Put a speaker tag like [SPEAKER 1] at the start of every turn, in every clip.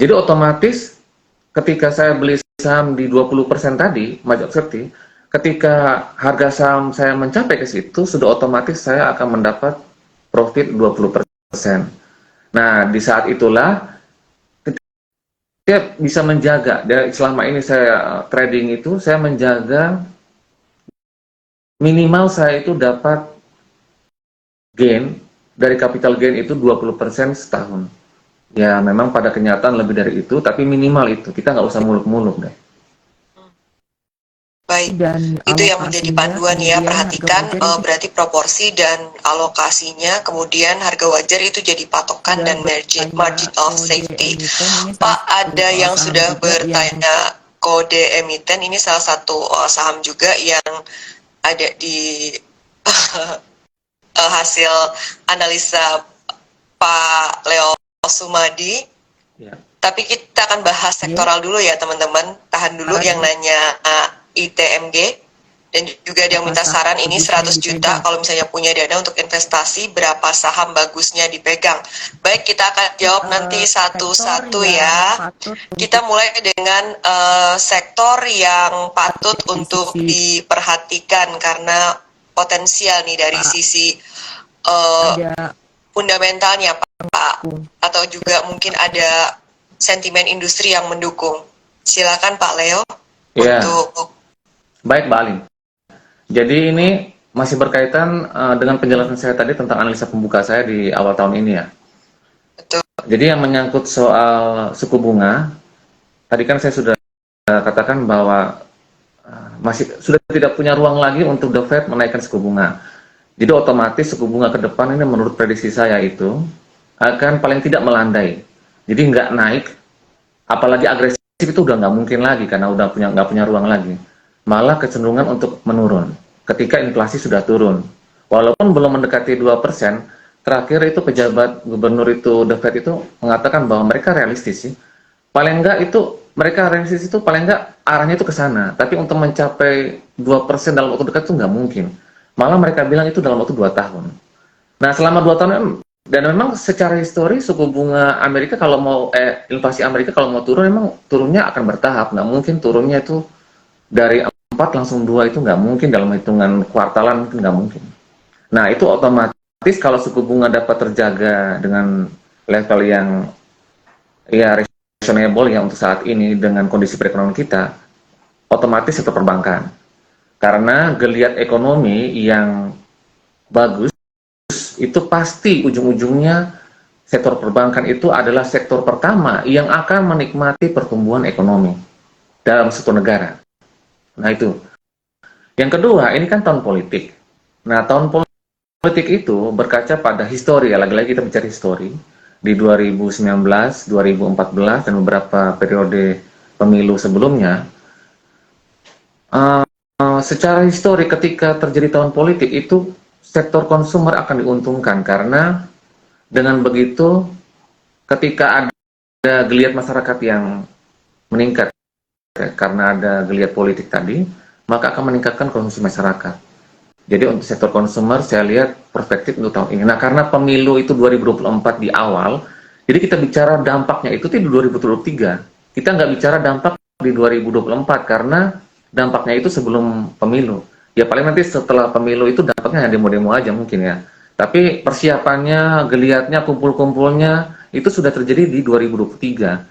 [SPEAKER 1] Jadi otomatis ketika saya beli saham di 20% tadi, major accepting, ketika harga saham saya mencapai ke situ, sudah otomatis saya akan mendapat profit 20%. Nah, di saat itulah dia bisa menjaga, dari selama ini saya trading itu, saya menjaga minimal saya itu dapat gain, dari capital gain itu 20% setahun. Ya memang pada kenyataan lebih dari itu, tapi minimal itu, kita nggak usah muluk-muluk deh.
[SPEAKER 2] Baik,
[SPEAKER 3] Dan
[SPEAKER 2] itu yang menjadi
[SPEAKER 3] alokasinya
[SPEAKER 2] panduan ya,
[SPEAKER 3] kemudian harga
[SPEAKER 2] perhatikan
[SPEAKER 3] wajar itu
[SPEAKER 2] berarti proporsi dan alokasinya, kemudian harga wajar itu jadi patokan dan margin of
[SPEAKER 3] kode
[SPEAKER 2] safety.
[SPEAKER 3] emiten ini
[SPEAKER 2] Pak,
[SPEAKER 3] salah satu
[SPEAKER 2] ada yang
[SPEAKER 3] saham
[SPEAKER 2] sudah
[SPEAKER 3] juga yang
[SPEAKER 2] bertanya kode emiten, ini salah satu saham juga yang ada di hasil analisa Pak Leo Sumadi.
[SPEAKER 1] Ya.
[SPEAKER 2] Tapi kita akan bahas sektoral dulu ya teman-teman. Tahan dulu yang nanya ITMG. Dan juga ada yang minta saran, ini 100 juta kalau misalnya punya dana untuk investasi, berapa saham bagusnya dipegang. Baik, kita akan jawab nanti satu-satu ya. Kita mulai dengan sektor yang patut untuk diperhatikan karena potensial nih dari sisi fundamentalnya Pak, atau juga mungkin ada sentimen industri yang mendukung. Silakan Pak Leo untuk.
[SPEAKER 1] Baik, Mbak Alin. Jadi ini masih berkaitan dengan penjelasan saya tadi tentang analisa pembuka saya di awal tahun ini ya.
[SPEAKER 2] Betul.
[SPEAKER 1] Jadi yang menyangkut soal suku bunga, tadi kan saya sudah katakan bahwa masih sudah tidak punya ruang lagi untuk The Fed menaikkan suku bunga. Jadi otomatis suku bunga ke depan ini menurut prediksi saya itu akan paling tidak melandai. Jadi nggak naik, apalagi agresif itu udah nggak mungkin lagi karena udah nggak punya ruang lagi. Malah kecenderungan untuk menurun ketika inflasi sudah turun. Walaupun belum mendekati 2%, terakhir itu pejabat gubernur itu The Fed itu mengatakan bahwa mereka realistis sih. Paling enggak itu mereka realistis itu paling enggak arahnya itu ke sana. Tapi untuk mencapai 2% dalam waktu dekat itu nggak mungkin. Malah mereka bilang itu dalam waktu 2 tahun. Nah, selama 2 tahun dan memang secara histori suku bunga Amerika kalau mau inflasi Amerika kalau mau turun memang turunnya akan bertahap. Nggak mungkin turunnya itu dari 4 langsung 2 itu nggak mungkin, dalam hitungan kuartalan mungkin nggak mungkin. Nah itu otomatis kalau suku bunga dapat terjaga dengan level yang ya reasonable ya untuk saat ini dengan kondisi perekonomian kita, otomatis sektor perbankan. Karena geliat ekonomi yang bagus itu pasti ujung-ujungnya sektor perbankan itu adalah sektor pertama yang akan menikmati pertumbuhan ekonomi dalam suatu negara. Nah itu. Yang kedua, ini kan tahun politik. Nah, tahun politik itu berkaca pada histori, ya, lagi-lagi kita bicara histori. Di 2019, 2014, dan beberapa periode pemilu sebelumnya, secara histori ketika terjadi tahun politik itu, sektor konsumer akan diuntungkan, karena dengan begitu, ketika ada geliat masyarakat yang meningkat, karena ada geliat politik tadi, maka akan meningkatkan konsumsi masyarakat. Jadi untuk sektor konsumer saya lihat perspektif untuk tahun ini. Nah karena pemilu itu 2024 di awal, jadi kita bicara dampaknya itu di 2023. Kita nggak bicara dampak di 2024 karena dampaknya itu sebelum pemilu. Ya paling nanti setelah pemilu itu dampaknya hanya demo-demo aja mungkin ya. Tapi persiapannya, geliatnya, kumpul-kumpulnya itu sudah terjadi di 2023.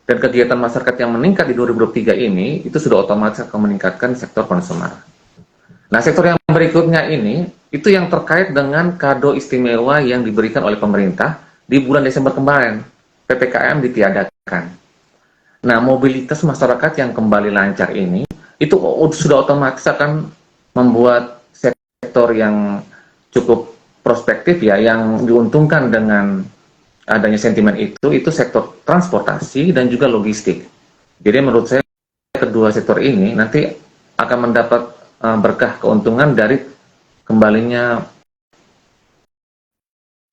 [SPEAKER 1] Dan kegiatan masyarakat yang meningkat di 2023 ini, itu sudah otomatis akan meningkatkan sektor konsumer. Nah, sektor yang berikutnya ini, itu yang terkait dengan kado istimewa yang diberikan oleh pemerintah di bulan Desember kemarin. PPKM ditiadakan. Nah, mobilitas masyarakat yang kembali lancar ini, itu sudah otomatis akan membuat sektor yang cukup prospektif ya, yang diuntungkan dengan adanya sentimen itu sektor transportasi dan juga logistik. Jadi menurut saya kedua sektor ini nanti akan mendapat berkah keuntungan dari kembalinya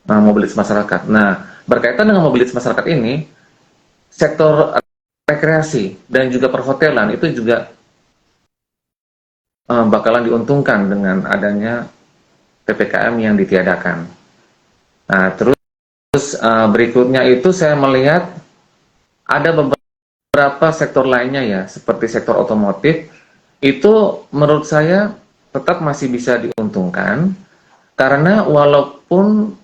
[SPEAKER 1] mobilitas masyarakat. Nah, berkaitan dengan mobilitas masyarakat ini, sektor rekreasi dan juga perhotelan itu juga bakalan diuntungkan dengan adanya PPKM yang ditiadakan. Nah, terus berikutnya itu saya melihat ada beberapa sektor lainnya ya, seperti sektor otomotif, itu menurut saya tetap masih bisa diuntungkan, karena walaupun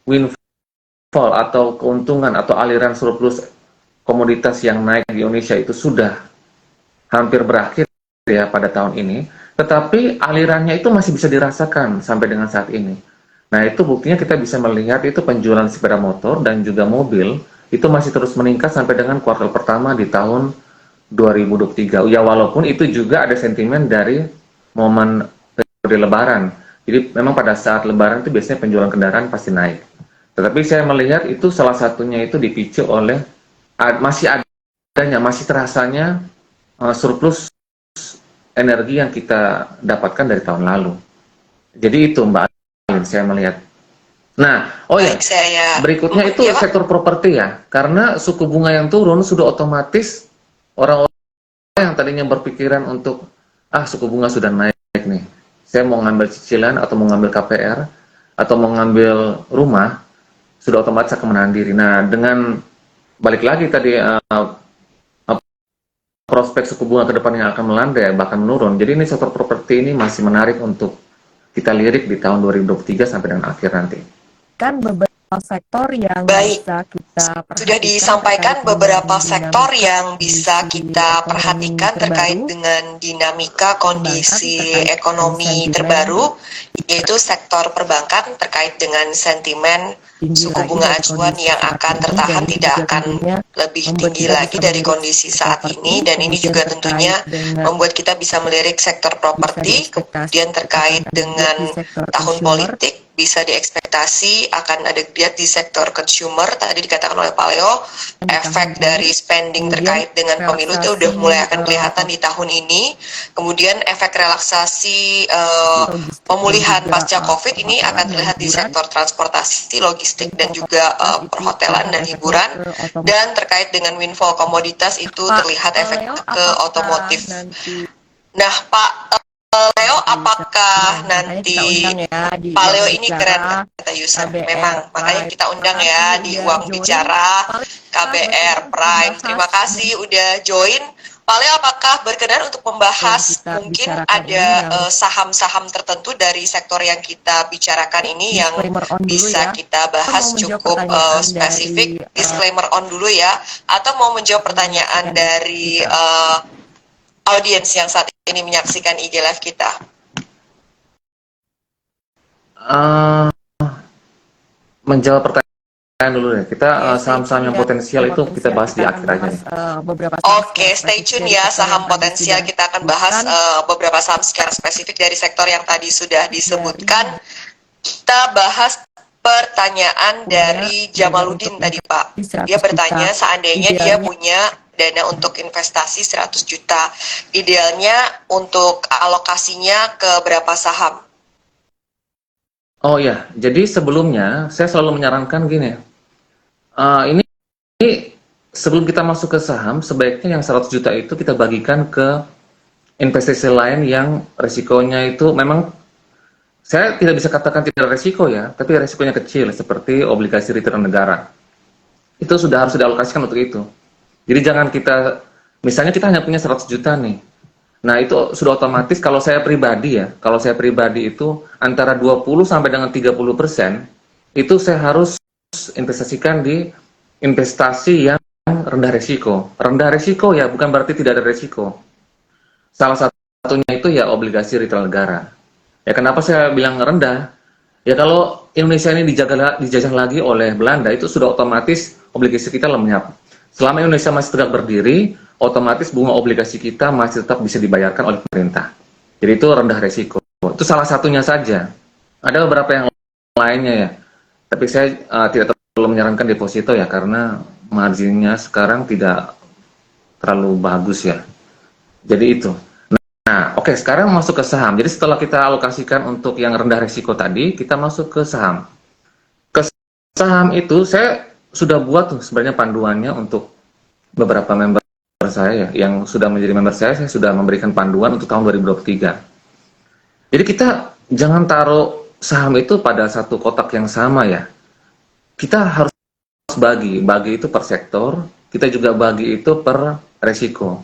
[SPEAKER 1] windfall atau keuntungan atau aliran surplus komoditas yang naik di Indonesia itu sudah hampir berakhir ya pada tahun ini, tetapi alirannya itu masih bisa dirasakan sampai dengan saat ini. Nah, itu buktinya kita bisa melihat itu penjualan sepeda motor dan juga mobil itu masih terus meningkat sampai dengan kuartal pertama di tahun 2023. Ya, walaupun itu juga ada sentimen dari momen periode Lebaran. Jadi memang pada saat Lebaran itu biasanya penjualan kendaraan pasti naik. Tetapi saya melihat itu salah satunya itu dipicu oleh masih terasanya surplus energi yang kita dapatkan dari tahun lalu. Jadi itu Mbak Alin, saya melihat. Nah,
[SPEAKER 2] Baik, saya
[SPEAKER 1] berikutnya itu
[SPEAKER 2] ya, Pak.
[SPEAKER 1] sektor properti ya, karena suku bunga yang turun sudah otomatis orang-orang yang tadinya berpikiran untuk suku bunga sudah naik nih, saya mau ngambil cicilan atau mau ngambil KPR atau mau ngambil rumah, sudah otomatis akan menahan diri. Nah, dengan balik lagi tadi prospek suku bunga ke depan yang akan melandai bahkan menurun. Jadi ini sektor properti ini masih menarik untuk kita lirik di tahun 2023 sampai dengan akhir nanti.
[SPEAKER 3] Kan beberapa sektor yang
[SPEAKER 2] Baik.
[SPEAKER 3] bisa kita perhatikan
[SPEAKER 2] Sudah disampaikan
[SPEAKER 3] terkait
[SPEAKER 2] beberapa
[SPEAKER 3] dengan
[SPEAKER 2] sektor
[SPEAKER 3] dinamika
[SPEAKER 2] yang bisa
[SPEAKER 3] kondisi
[SPEAKER 2] kita
[SPEAKER 3] ekonomi
[SPEAKER 2] perhatikan
[SPEAKER 3] terbaru,
[SPEAKER 2] terkait dengan dinamika kondisi
[SPEAKER 3] terkait
[SPEAKER 2] ekonomi
[SPEAKER 3] sentimen
[SPEAKER 2] terbaru, yaitu sektor perbankan terkait dengan sentimen
[SPEAKER 3] tinggi
[SPEAKER 2] suku
[SPEAKER 3] lagi
[SPEAKER 2] bunga
[SPEAKER 3] dari
[SPEAKER 2] acuan
[SPEAKER 3] kondisi
[SPEAKER 2] yang
[SPEAKER 3] saat
[SPEAKER 2] akan
[SPEAKER 3] ini,
[SPEAKER 2] tertahan
[SPEAKER 3] dan
[SPEAKER 2] tidak
[SPEAKER 3] juga
[SPEAKER 2] akan
[SPEAKER 3] tentunya
[SPEAKER 2] lebih
[SPEAKER 3] membuat
[SPEAKER 2] tinggi
[SPEAKER 3] kita
[SPEAKER 2] lagi
[SPEAKER 3] bisa
[SPEAKER 2] dari
[SPEAKER 3] melirik
[SPEAKER 2] kondisi saat
[SPEAKER 3] properti,
[SPEAKER 2] ini, dan ini
[SPEAKER 3] kemudian
[SPEAKER 2] juga
[SPEAKER 3] terkait
[SPEAKER 2] tentunya
[SPEAKER 3] dengan
[SPEAKER 2] membuat kita bisa melirik sektor
[SPEAKER 3] bisa
[SPEAKER 2] properti,
[SPEAKER 3] diekspektasi
[SPEAKER 2] kemudian terkait
[SPEAKER 3] akan ada
[SPEAKER 2] dengan
[SPEAKER 3] di sektor
[SPEAKER 2] tahun
[SPEAKER 3] consumer.
[SPEAKER 2] politik, bisa diekspektasi akan ada geliat di sektor consumer, tadi dikatakan oleh Pak Leo, efek dari spending terkait dengan pemilu itu udah mulai akan kelihatan di tahun ini, kemudian efek relaksasi pemulihan pasca COVID ini akan terlihat di sektor transportasi, logistik, dan juga perhotelan dan hiburan, dan terkait dengan windfall komoditas itu terlihat efek ke otomotif. Nah, Pak Leo, apakah nanti Pak Leo ini keren kata user? Memang, makanya kita undang ya di Uang Bicara, KBR Prime. Terima kasih udah join. Pak Leo, apakah berkenan untuk membahas mungkin ada saham-saham tertentu dari sektor yang kita bicarakan ini yang bisa kita bahas cukup spesifik? Disclaimer on dulu ya. Atau mau menjawab pertanyaan dari audiens yang saat ini menyaksikan IG Live kita?
[SPEAKER 1] Menjawab pertanyaan dulu ya. Kita saham-saham yang potensial itu kita bahas di akhir aja nih.
[SPEAKER 2] Oke, stay tune ya, saham potensial kita akan bahas beberapa saham secara spesifik dari sektor yang tadi sudah disebutkan. Kita bahas pertanyaan dari Jamaluddin tadi, Pak. Dia bertanya, seandainya dia punya dana untuk investasi 100 juta, idealnya untuk alokasinya ke berapa saham?
[SPEAKER 1] Oh ya, jadi sebelumnya saya selalu menyarankan gini, ini sebelum kita masuk ke saham, sebaiknya yang 100 juta itu kita bagikan ke investasi lain yang resikonya itu memang, saya tidak bisa katakan tidak resiko ya, tapi resikonya kecil, seperti obligasi return negara. Itu sudah harus dialokasikan untuk itu. Jadi jangan kita, misalnya kita hanya punya 100 juta nih. Nah, itu sudah otomatis kalau saya pribadi itu antara 20 sampai dengan 30% itu saya harus investasikan di investasi yang rendah risiko. Rendah risiko ya bukan berarti tidak ada risiko. Salah satunya itu ya obligasi retail negara. Ya kenapa saya bilang rendah? Ya kalau Indonesia ini dijajah lagi oleh Belanda, itu sudah otomatis obligasi kita lenyap. Selama Indonesia masih tegak berdiri, otomatis bunga obligasi kita masih tetap bisa dibayarkan oleh pemerintah. Jadi itu rendah resiko. Itu salah satunya saja. Ada beberapa yang lainnya ya. Tapi saya tidak terlalu menyarankan deposito ya, karena marginnya sekarang tidak terlalu bagus ya. Jadi itu. Nah, oke, sekarang masuk ke saham. Jadi setelah kita alokasikan untuk yang rendah resiko tadi, kita masuk ke saham. Ke saham itu saya sudah buat tuh sebenarnya panduannya untuk beberapa member saya ya, yang sudah menjadi member saya sudah memberikan panduan untuk tahun 2023. Jadi kita jangan taruh saham itu pada satu kotak yang sama ya. Kita harus bagi itu per sektor, kita juga bagi itu per resiko.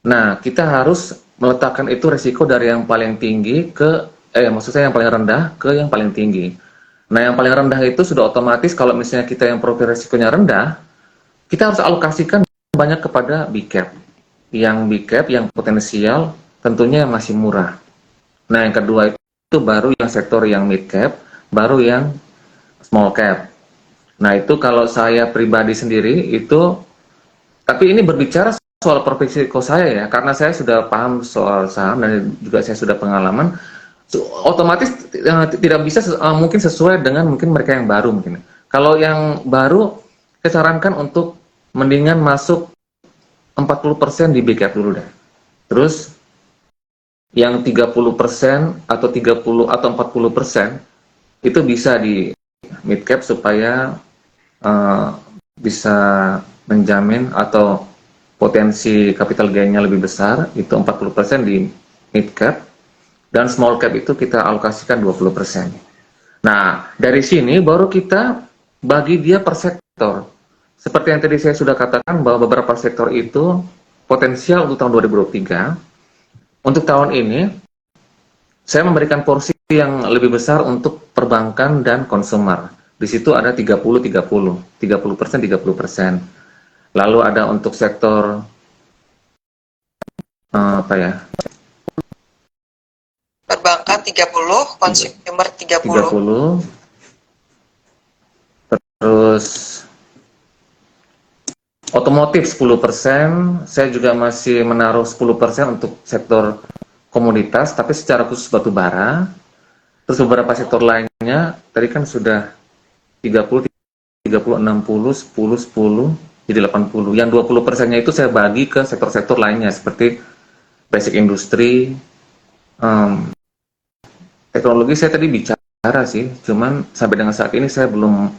[SPEAKER 1] Nah, kita harus meletakkan itu resiko dari yang paling tinggi ke, maksud saya yang paling rendah ke yang paling tinggi. Nah, yang paling rendah itu sudah otomatis kalau misalnya kita yang profil resikonya rendah, kita harus alokasikan banyak kepada big cap. Yang big cap, yang potensial, tentunya masih murah. Nah, yang kedua itu baru yang sektor yang mid cap, baru yang small cap. Nah, itu kalau saya pribadi sendiri itu, tapi ini berbicara soal profil risiko saya ya, karena saya sudah paham soal saham dan juga saya sudah pengalaman, otomatis tidak bisa mungkin sesuai dengan mungkin mereka yang baru mungkin. Kalau yang baru, saya sarankan untuk mendingan masuk 40% di big cap dulu deh. Terus yang 30% atau 30 atau 40% itu bisa di mid cap supaya bisa menjamin atau potensi capital gain-nya lebih besar, itu 40% di mid cap, dan small cap itu kita alokasikan 20%. Nah, dari sini baru kita bagi dia per sektor. Seperti yang tadi saya sudah katakan bahwa beberapa sektor itu potensial untuk tahun 2023. Untuk tahun ini, saya memberikan porsi yang lebih besar untuk perbankan dan konsumer. Di situ ada 30-30, 30%, 30%. Lalu ada untuk sektor
[SPEAKER 2] Perbankan 30, consumer 30.
[SPEAKER 1] 30. Terus otomotif 10%, saya juga masih menaruh 10% untuk sektor komoditas, tapi secara khusus batu bara. Terus beberapa sektor lainnya, tadi kan sudah 30, 30, 60, 10, 10, jadi 80. Yang 20%-nya itu saya bagi ke sektor-sektor lainnya, seperti basic industry, teknologi saya tadi bicara sih, cuman sampai dengan saat ini saya belum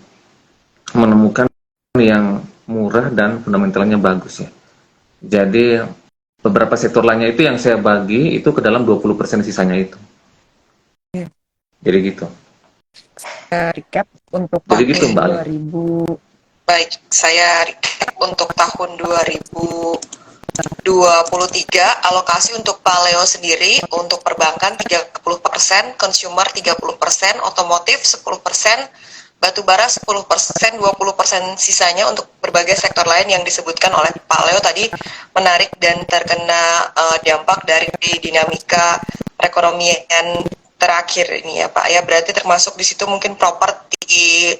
[SPEAKER 1] menemukan yang murah dan fundamentalnya bagus ya. Jadi beberapa sektor lainnya itu yang saya bagi itu ke dalam 20% sisanya itu. Jadi gitu.
[SPEAKER 3] Recap untuk
[SPEAKER 1] Jadi
[SPEAKER 3] tahun
[SPEAKER 1] gitu, Mbak Ali.
[SPEAKER 3] 2000.
[SPEAKER 2] Baik, saya recap untuk tahun 2023 alokasi untuk Paleo sendiri untuk perbankan 30%, consumer 30%, otomotif 10%, batubara 10%, 20% sisanya untuk berbagai sektor lain yang disebutkan oleh Pak Leo tadi menarik dan terkena dampak dari dinamika perekonomian terakhir ini ya Pak ya, berarti termasuk di situ mungkin properti.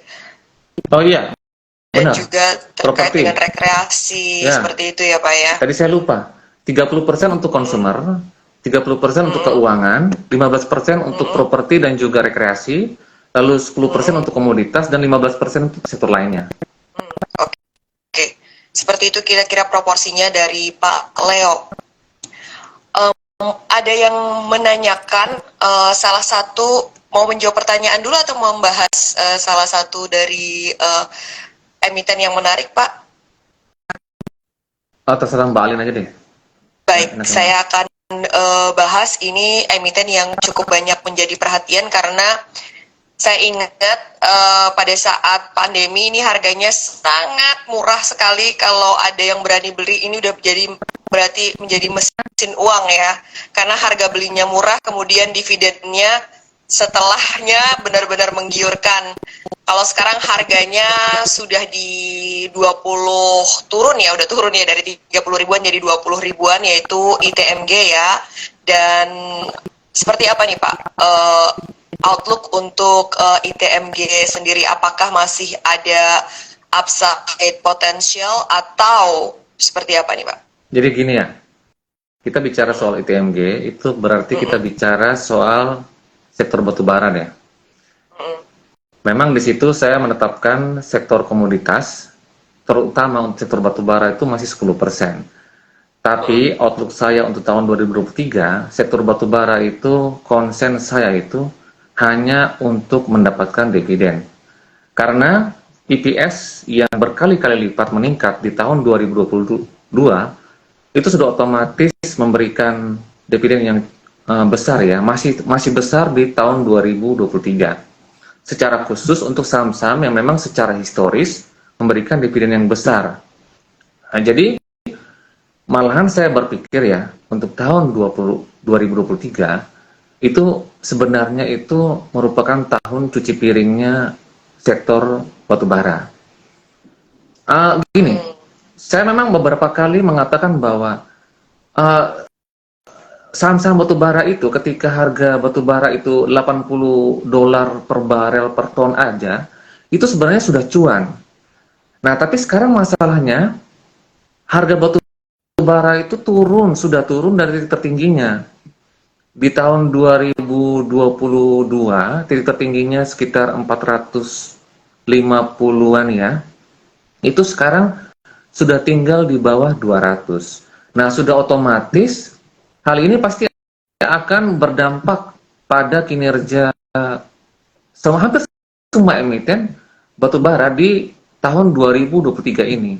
[SPEAKER 1] Oh iya,
[SPEAKER 2] Dan
[SPEAKER 1] benar.
[SPEAKER 2] juga terkait
[SPEAKER 1] Properti.
[SPEAKER 2] dengan rekreasi,
[SPEAKER 1] Ya.
[SPEAKER 2] seperti itu ya Pak ya.
[SPEAKER 1] Tadi saya lupa, 30% untuk consumer, 30% untuk keuangan, 15% untuk properti dan juga rekreasi, lalu 10% untuk komoditas, dan 15% untuk sektor lainnya.
[SPEAKER 2] Oke, seperti itu kira-kira proporsinya dari Pak Leo. Ada yang menanyakan salah satu, mau menjawab pertanyaan dulu atau mau membahas salah satu dari emiten yang menarik Pak?
[SPEAKER 1] Terserah Mbak Alin aja deh.
[SPEAKER 2] Baik,
[SPEAKER 1] Enak,
[SPEAKER 2] saya akan bahas ini emiten yang cukup banyak menjadi perhatian karena saya ingat pada saat pandemi ini harganya sangat murah sekali. Kalau ada yang berani beli, ini udah berarti menjadi mesin uang ya, karena harga belinya murah, kemudian dividennya setelahnya benar-benar menggiurkan. Kalau sekarang harganya sudah di 20 turun ya, udah turun ya dari 30 ribuan jadi 20 ribuan, yaitu ITMG ya. Dan seperti apa nih Pak outlook untuk ITMG sendiri, apakah masih ada upside potential atau seperti apa nih Pak?
[SPEAKER 1] Jadi gini ya, kita bicara soal ITMG, itu berarti kita bicara soal sektor batubara ya. Memang di situ saya menetapkan sektor komoditas, terutama untuk sektor batubara itu masih 10%. Tapi outlook saya untuk tahun 2023, sektor batubara itu konsen saya itu hanya untuk mendapatkan dividen. Karena EPS yang berkali-kali lipat meningkat di tahun 2022, itu sudah otomatis memberikan dividen yang besar ya, masih besar di tahun 2023. Secara khusus untuk saham-saham yang memang secara historis memberikan dividen yang besar. Nah, jadi malahan saya berpikir ya, untuk tahun 2023 itu sebenarnya itu merupakan tahun cuci piringnya sektor batubara. Gini, saya memang beberapa kali mengatakan bahwa uh, saham-saham batubara itu ketika harga batubara itu $80 per barel per ton aja, itu sebenarnya sudah cuan. Nah, tapi sekarang masalahnya harga batubara itu sudah turun dari titik tertingginya. Di tahun 2022, titik tertingginya sekitar 450-an ya. Itu sekarang sudah tinggal di bawah 200. Nah, sudah otomatis hal ini pasti akan berdampak pada kinerja hampir semua emiten batubara di tahun 2023 ini.